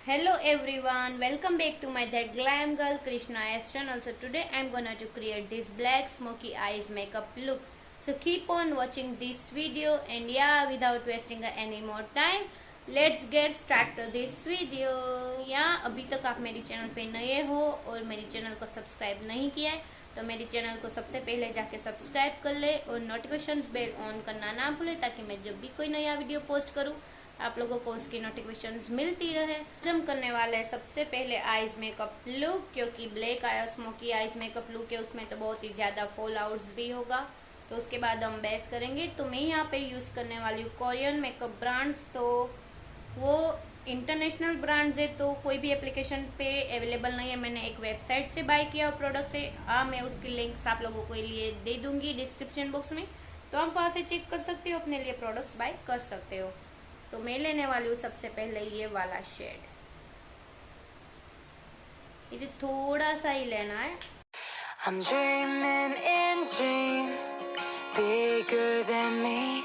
Hello everyone, welcome back to my That Glam Girl Krishna S channel. So today I'm gonna to create this black smoky eyes makeup look. So keep on watching this video and yeah, without wasting any more time, let's get start to this video. अभी तक आप मेरी channel पे नए हो और मेरी channel को सब्सक्राइब नहीं किया है तो मेरी चैनल को सबसे पहले जाके सब्सक्राइब कर ले और नोटिफिकेशन बेल ऑन करना ना भूले ताकि मैं जब भी कोई नया वीडियो पोस्ट करूँ आप लोगों को उसकी नोटिफिकेशंस मिलती रहे। हम करने वाले हैं सबसे पहले आईज मेकअप लुक, क्योंकि ब्लैक आया स्मोकी आईज मेकअप लुक है उसमें तो बहुत ही ज़्यादा फॉल आउट्स भी होगा। तो उसके बाद हम बेस करेंगे। तो मैं यहाँ पे यूज़ करने वाली हूँ कोरियन मेकअप ब्रांड्स, तो वो इंटरनेशनल ब्रांड्स है तो कोई भी एप्लीकेशन पे अवेलेबल नहीं है। मैंने एक वेबसाइट से बाय किया प्रोडक्ट से, मैं उसकी लिंक्स आप लोगों को लिए दे दूंगी डिस्क्रिप्शन बॉक्स में, तो आप वहाँ से चेक कर सकते हो, अपने लिए प्रोडक्ट्स बाय कर सकते हो। तो मैं लेने वाली हूँ सबसे पहले ये वाला शेड, इसे थोड़ा सा ही लेना है। I'm dreaming in dreams bigger than me,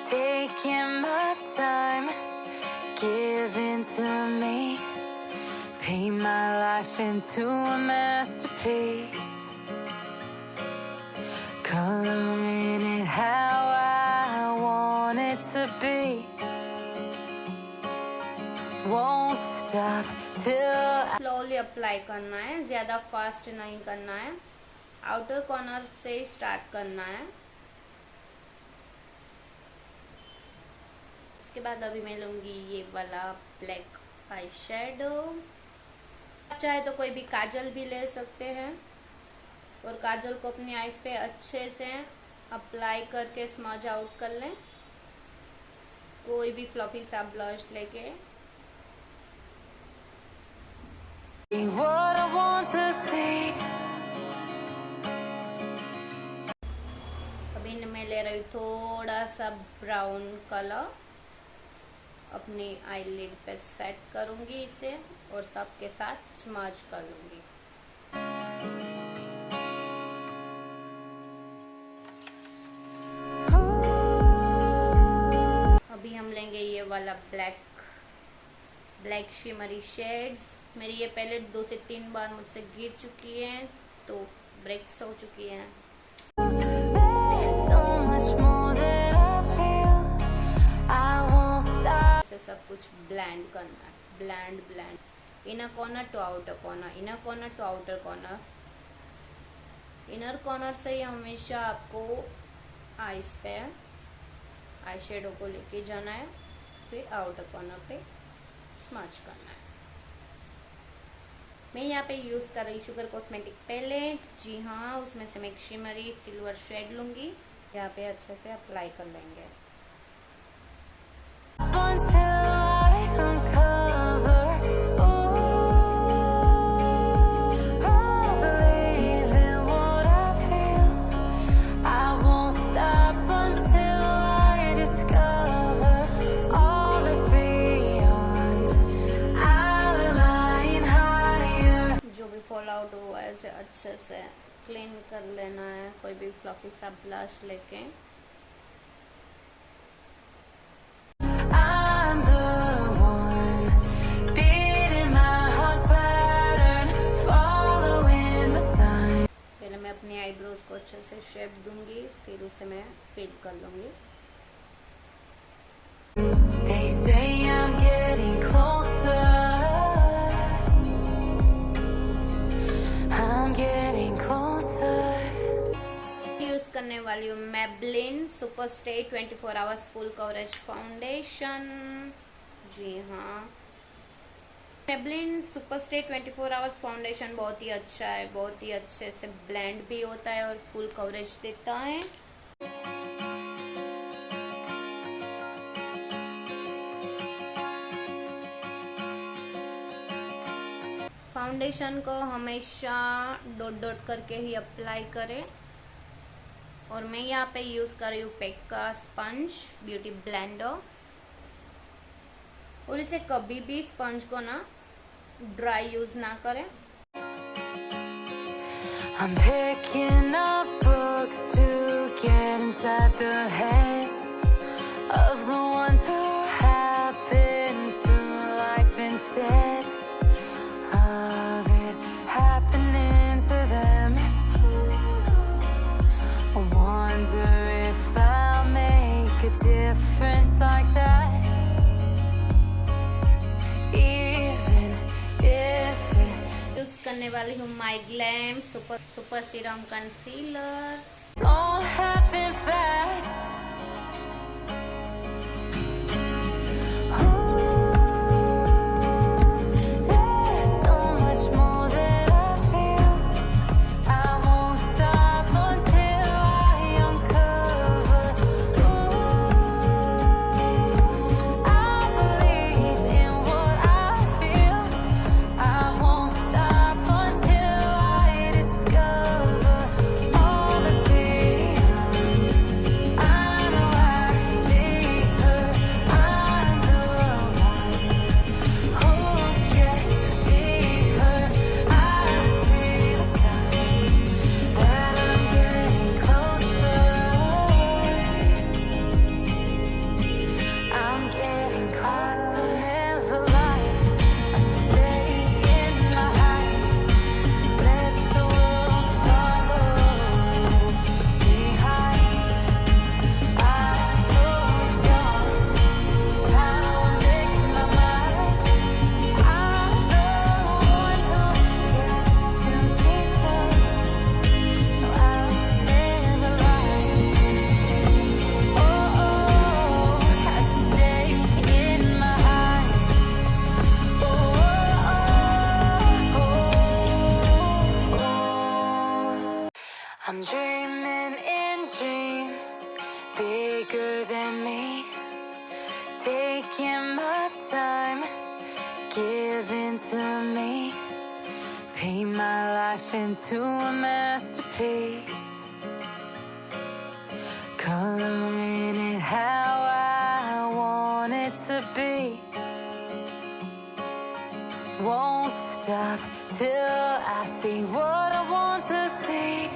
taking my time, giving to me, paint my life into a masterpiece, coloring it how I want it to be. Won't stop till slowly apply करना है, ज्यादा fast नहीं करना है, outer corner से start करना है। इसके बाद अभी मैं लूंगी ये वाला ब्लैक आई शेडो। चाहे तो कोई भी काजल भी ले सकते हैं और काजल को अपनी आईज पे अच्छे से अप्लाई करके स्मज आउट कर लें। कोई भी फ्लफी सा ब्लश लेके what I want to see. अभी मैं ले रही हूँ थोड़ा सा ब्राउन कलर, अपनी आईलिड पे सेट करूंगी इसे और सबके साथ स्मज कर लूंगी। अभी हम लेंगे ये वाला ब्लैक शिमरी शेड्स। मेरी ये पहले 2 से 3 बार मुझसे गिर चुकी है तो ब्रेक्स हो चुकी हैं। इसे सब कुछ ब्लेंड करना है, blend inner corner to outer corner, inner corner to outer corner. Inner corner से ही हमेशा आपको आईज पे आई शेडो को लेके जाना है, फिर आउटर कॉर्नर पे स्मच करना है। मैं यहाँ पे यूज़ कर रही शुगर कॉस्मेटिक पैलेट। जी हाँ, उसमें से मैं एक शिमरी सिल्वर शेड लूँगी, यहाँ पे अच्छे से अप्लाई कर लेंगे। फॉल आउट हुआ है इसे अच्छे से क्लीन कर लेना है, कोई भी फ्लफी सा ब्लश लेके। पहले मैं अपनी आईब्रोज को अच्छे से शेप दूंगी, फिर उसे मैं फिल कर लूंगी। करने वाली हूँ Maybelline super stay 24 hours full coverage foundation. जी हाँ, Maybelline super stay 24 hours foundation बहुत ही अच्छा है, बहुत ही अच्छे से ब्लेंड भी होता है और फुल कवरेज देता है। फाउंडेशन को हमेशा डॉट डॉट करके ही अप्लाई करें और मैं यहाँ पे यूज़ कर रही हूँ पैक का स्पंज ब्यूटी ब्लेंडर, और इसे कभी भी स्पंज को ना ड्राई यूज ना करें। I'm picking up books to get inside the heads of the ones who happen to life in instead of it happening to them. I wonder if I'll make a difference like that, even if it use करने वाली हूँ my glam super serum concealer. don't happen fast. There's so much more that I feel. I won't stop until I uncover. I believe in what I feel. I won't stop until I discover all that's beyond. I know I'll be her. I'm the one who gets to be her. I see the signs that I'm getting closer. I'm getting closer. Never lie. I stay in my hide. Let the world follow behind. I know it's all how I make my mind. I'm the one who gets to decide. No, I'll never lie. Oh, I stay in my hide. I'm dreaming in dreams bigger than me, taking my time, giving to me, paint my life into a masterpiece, coloring it how I want it to be. Won't stop till I see what I want to see.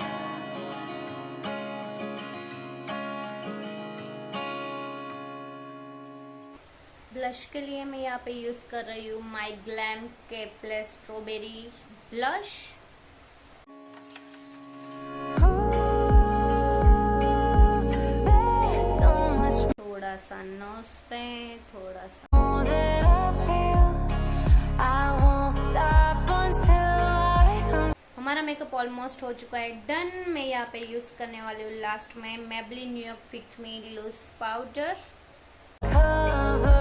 Blush के लिए मैं यहाँ पे use कर रही हूँ my glam के plus strawberry blush. There's so much थोड़ा सा नोज पे, थोड़ा सा more that I feel. I won't stop until I हमारा मेकअप ऑलमोस्ट हो चुका है डन। मैं यहाँ पे यूज करने वाली हूँ लास्ट में Maybelline New York fit me loose powder. uncover.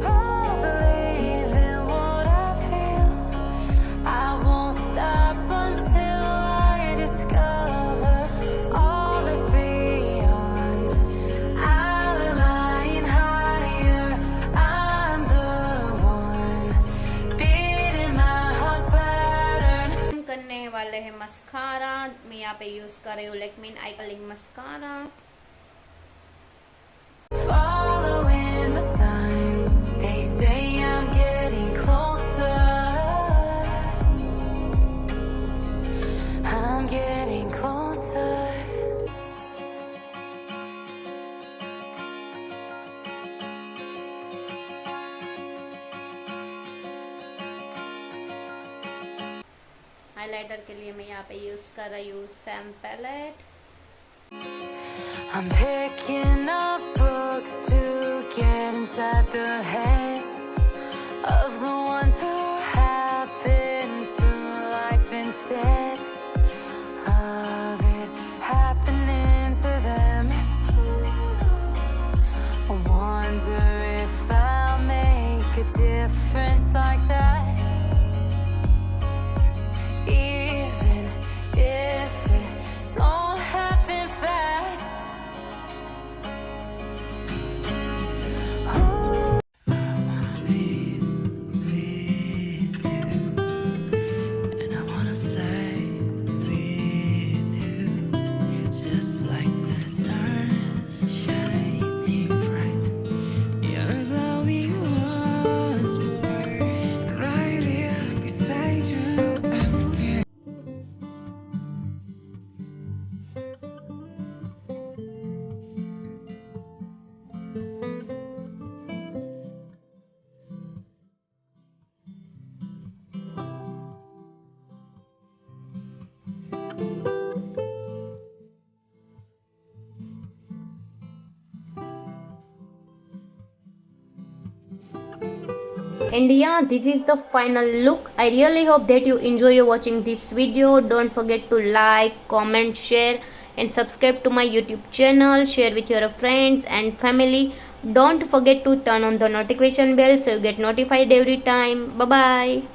I believe in what I feel. I won't stop until I discover all that's beyond. I'll align higher. I'm the one beating my heart's pattern. हम करने वाले हैं mascara. मैं यहाँ पे use कर रही हूँ Lakme eye curling mascara. Following the signs, they say I'm getting closer. I'm getting closer. Highlighter के लिए मैं यहाँ पे यूज कर रही हूँ same palette. I'm picking up books to get inside the heads of the ones who happen to life instead of it happening to them. I wonder if I'll make a difference like that, even if it don't happen fast. And I wanna stay with you, just like the stars shining bright. Your glow was more And yeah, this is the final look. I really hope that you enjoy watching this video. Don't forget to like, comment, share and subscribe to my YouTube channel. Share with your friends and family. Don't forget to turn on the notification bell so you get notified every time. Bye bye.